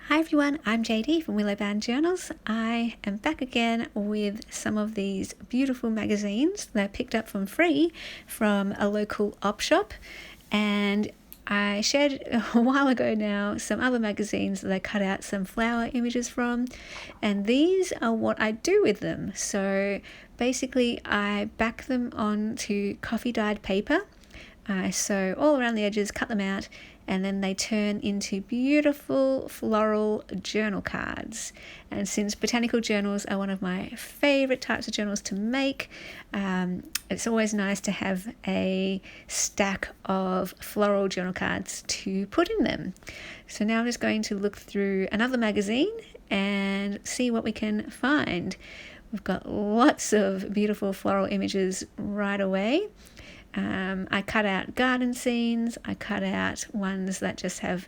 Hi everyone, I'm JD from Willowbound Journals. I am back again with some of these beautiful magazines that I picked up from free from a local op shop, and I shared a while ago now some other magazines that I cut out some flower images from, and these are what I do with them. So basically I back them onto coffee dyed paper. I sew all around the edges, cut them out, and then they turn into beautiful floral journal cards. And since botanical journals are one of my favourite types of journals to make, it's always nice to have a stack of floral journal cards to put in them. So now I'm just going to look through another magazine and see what we can find. We've got lots of beautiful floral images right away. I cut out garden scenes, I cut out ones that just have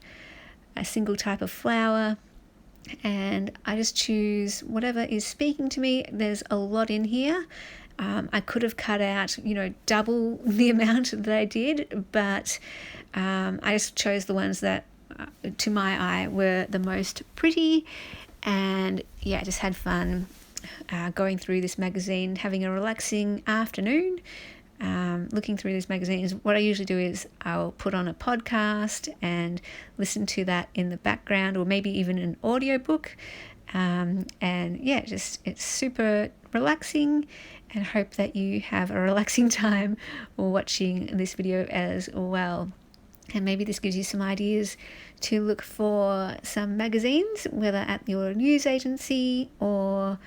a single type of flower, and I just choose whatever is speaking to me. There's a lot in here. I could have cut out, double the amount that I did, but I just chose the ones that, to my eye, were the most pretty, and I just had fun going through this magazine, having a relaxing afternoon. Looking through these magazines. What I usually do is I'll put on a podcast and listen to that in the background, or maybe even an audiobook. It's super relaxing, and hope that you have a relaxing time watching this video as well. And maybe this gives you some ideas to look for some magazines, whether at your news agency or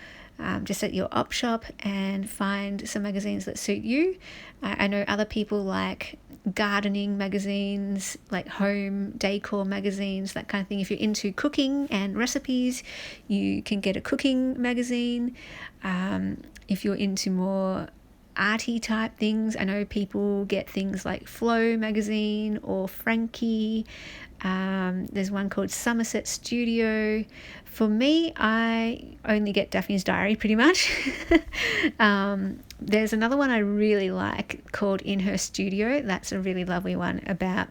just at your op shop, and find some magazines that suit you. I know other people like gardening magazines, like home decor magazines, that kind of thing. If you're into cooking and recipes, you can get a cooking magazine. If you're into more arty type things, I know people get things like Flow magazine or Frankie. There's one called Somerset Studio. For me, I only get Daphne's Diary pretty much. There's another one I really like called In Her Studio. That's a really lovely one about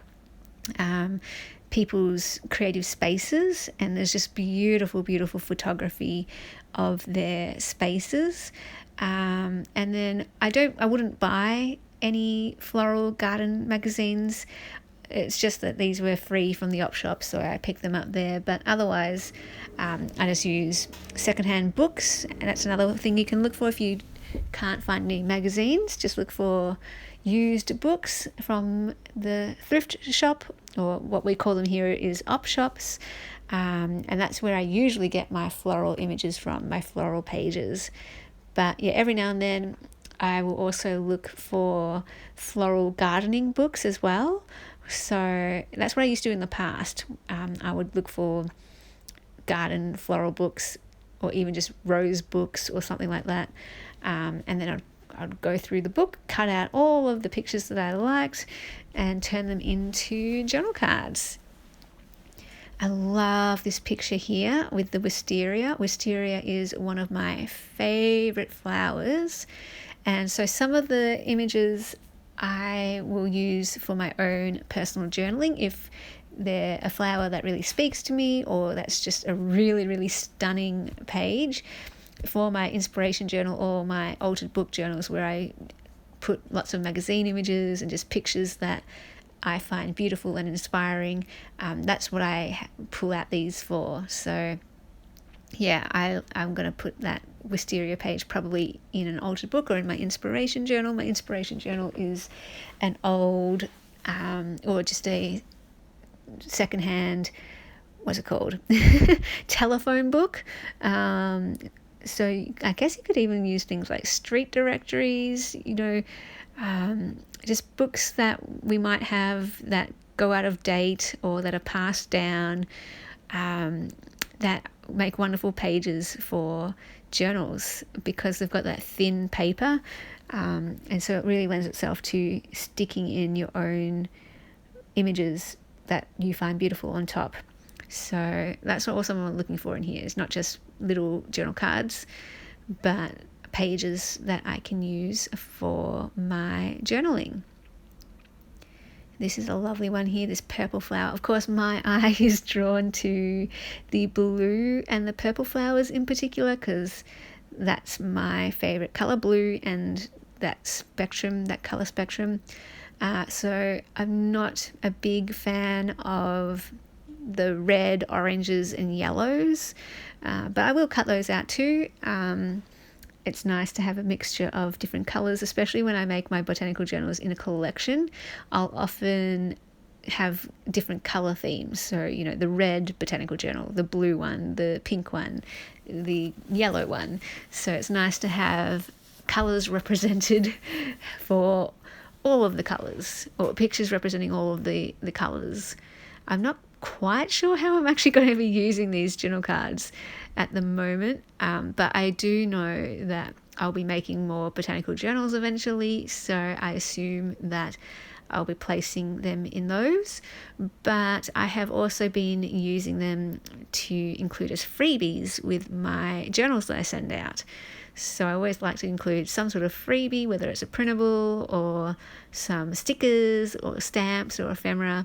people's creative spaces, and there's just beautiful photography of their spaces. And then I wouldn't buy any floral garden magazines. It's just that these were free from the op shop, so I picked them up there. But otherwise, I just use secondhand books, and that's another thing you can look for if you can't find any magazines. Just look for used books from the thrift shop, or what we call them here is op shops. And that's where I usually get my floral images from, my floral pages. But every now and then I will also look for floral gardening books as well. So that's what I used to do in the past. I would look for garden floral books, or even just rose books or something like that. And then I'd go through the book, cut out all of the pictures that I liked, and turn them into journal cards. I love this picture here with the wisteria. Wisteria is one of my favorite flowers. And so some of the images I will use for my own personal journaling if they're a flower that really speaks to me, or that's just a really stunning page. For my inspiration journal or my altered book journals, where I put lots of magazine images and just pictures that I find beautiful and inspiring, that's what I pull out these for. So I'm going to put that wisteria page probably in an altered book or in my inspiration journal. My inspiration journal is an old or just a secondhand, what's it called? telephone book. So I guess you could even use things like street directories, just books that we might have that go out of date or that are passed down, that make wonderful pages for journals because they've got that thin paper, and so it really lends itself to sticking in your own images that you find beautiful on top. So that's what also I'm looking for in here. It's not just little journal cards, but pages that I can use for my journaling. This is a lovely one here, this purple flower. Of course, my eye is drawn to the blue and the purple flowers in particular because that's my favorite color, blue and that spectrum, that color spectrum. So I'm not a big fan of the red, oranges and yellows, but I will cut those out too. It's nice to have a mixture of different colors, especially when I make my botanical journals in a collection. I'll often have different color themes. So, you know, the red botanical journal, the blue one, the pink one, the yellow one. So it's nice to have colors represented for all of the colors, or pictures representing all of the colors. I'm not quite sure how I'm actually going to be using these journal cards at the moment, but I do know that I'll be making more botanical journals eventually, so I assume that I'll be placing them in those. But I have also been using them to include as freebies with my journals that I send out. So I always like to include some sort of freebie, whether it's a printable or some stickers or stamps or ephemera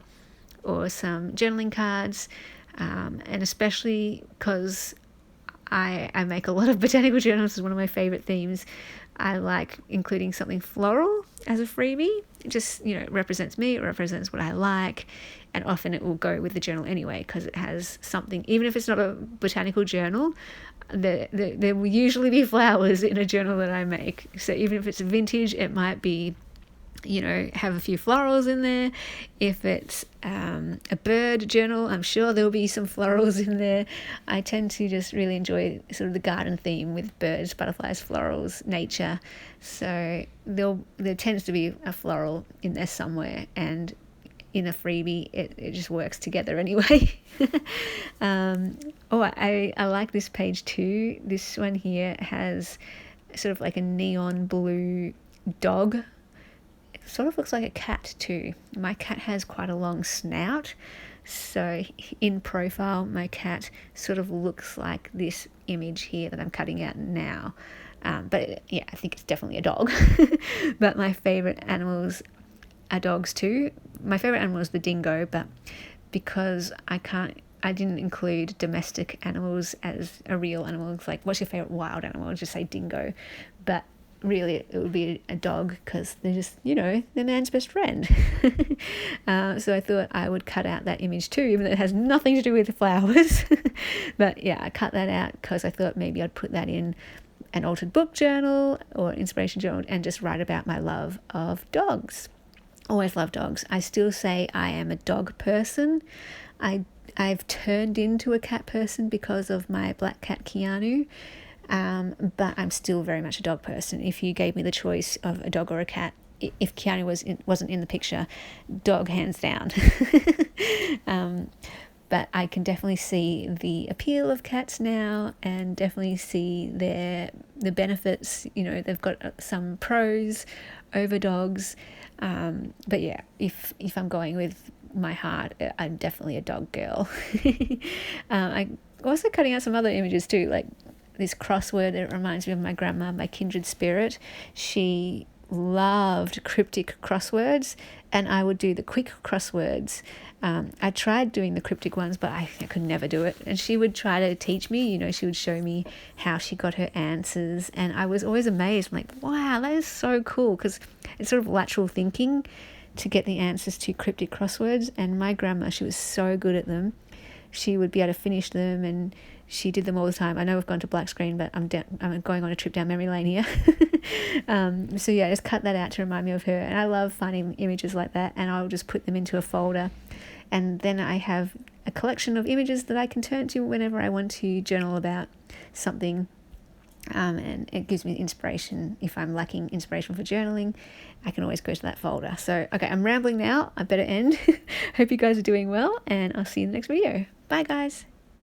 or some journaling cards, and especially because I make a lot of botanical journals, is one of my favorite themes. I like including something floral as a freebie. It just, you know, represents me, it represents what I like, and often it will go with the journal anyway because it has something, even if it's not a botanical journal, there will usually be flowers in a journal that I make. So even if it's vintage, it might be, you know, have a few florals in there. If it's a bird journal, I'm sure there'll be some florals in there. I tend to just really enjoy sort of the garden theme with birds, butterflies, florals, nature. So there tends to be a floral in there somewhere, and in a freebie it just works together anyway. I like this page too. This one here has sort of like a neon blue dog. Sort of looks like a cat too. My cat has quite a long snout, so in profile my cat sort of looks like this image here that I'm cutting out now. But yeah, I think it's definitely a dog. But my favorite animals are dogs too. My favorite animal is the dingo, but because I didn't include domestic animals as a real animal. It's like, what's your favorite wild animal? I'll just say dingo. But really it would be a dog because they're just, you know, they're man's best friend. So I thought I would cut out that image too, even though it has nothing to do with the flowers. But yeah, I cut that out because I thought maybe I'd put that in an altered book journal or inspiration journal and just write about my love of dogs. Always love dogs. I still say I am a dog person. I've turned into a cat person because of my black cat Keanu. But I'm still very much a dog person. If you gave me the choice of a dog or a cat, if Keanu wasn't in the picture, dog hands down. But I can definitely see the appeal of cats now, and definitely see the benefits. You know, they've got some pros over dogs. But yeah, if I'm going with my heart, I'm definitely a dog girl. I'm also cutting out some other images too, like this crossword that reminds me of my grandma, my kindred spirit. She loved cryptic crosswords, and I would do the quick crosswords. I tried doing the cryptic ones, but I could never do it. And she would try to teach me, you know, she would show me how she got her answers. And I was always amazed. I'm like, wow, that is so cool, because it's sort of lateral thinking to get the answers to cryptic crosswords. And my grandma, she was so good at them. She would be able to finish them, and she did them all the time. I know we've gone to black screen, but I'm going on a trip down memory lane here. So yeah, just cut that out to remind me of her. And I love finding images like that, and I'll just put them into a folder. And then I have a collection of images that I can turn to whenever I want to journal about something. And it gives me inspiration. If I'm lacking inspiration for journaling, I can always go to that folder. So, okay, I'm rambling now. I better end. Hope you guys are doing well, and I'll see you in the next video. Bye, guys.